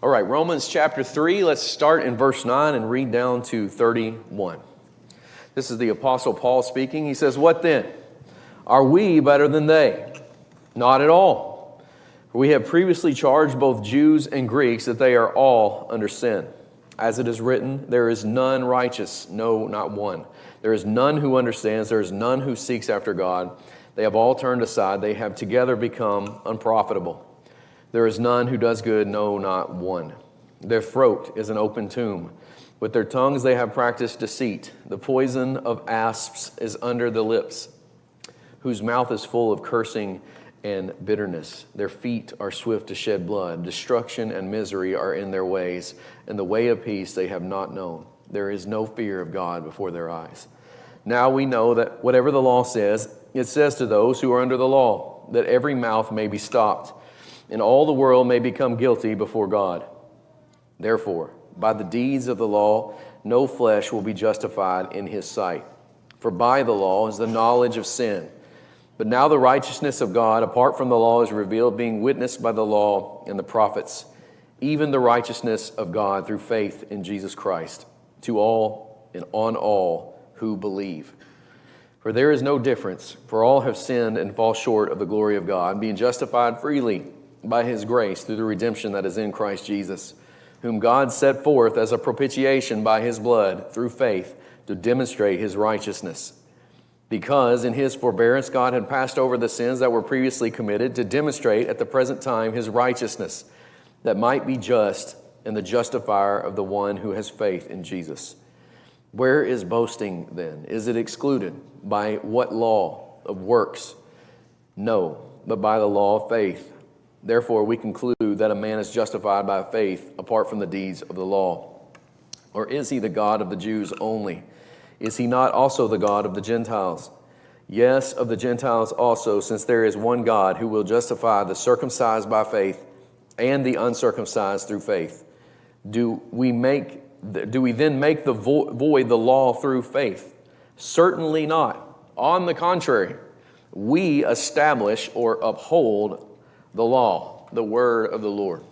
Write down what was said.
All right, Romans chapter 3, let's start in verse 9 and read down to 31. This is the Apostle Paul speaking. He says, "What then? Are we better than they? Not at all. For we have previously charged both Jews and Greeks that they are all under sin. As it is written, there is none righteous, no, not one. There is none who understands, there is none who seeks after God. They have all turned aside, they have together become unprofitable. There is none who does good, no, not one. Their throat is an open tomb. With their tongues they have practiced deceit. The poison of asps is under the lips, whose mouth is full of cursing and bitterness. Their feet are swift to shed blood. Destruction and misery are in their ways, and the way of peace they have not known. There is no fear of God before their eyes. Now we know that whatever the law says, it says to those who are under the law, that every mouth may be stopped, and all the world may become guilty before God. Therefore, by the deeds of the law, no flesh will be justified in his sight. For by the law is the knowledge of sin. But now the righteousness of God, apart from the law, is revealed, being witnessed by the law and the prophets, even the righteousness of God through faith in Jesus Christ, to all and on all who believe. For there is no difference, for all have sinned and fall short of the glory of God, being justified freely by his grace through the redemption that is in Christ Jesus, whom God set forth as a propitiation by his blood through faith to demonstrate his righteousness. Because in his forbearance God had passed over the sins that were previously committed to demonstrate at the present time his righteousness, that might be just and the justifier of the one who has faith in Jesus. Where is boasting then? Is it excluded? By what law? Of works? No, but by the law of faith. Therefore, we conclude that a man is justified by faith apart from the deeds of the law. Or is he the God of the Jews only? Is he not also the God of the Gentiles? Yes, of the Gentiles also, since there is one God who will justify the circumcised by faith and the uncircumcised through faith. Do we then make the void the law through faith? Certainly not. On the contrary, we establish or uphold the law, the word of the Lord.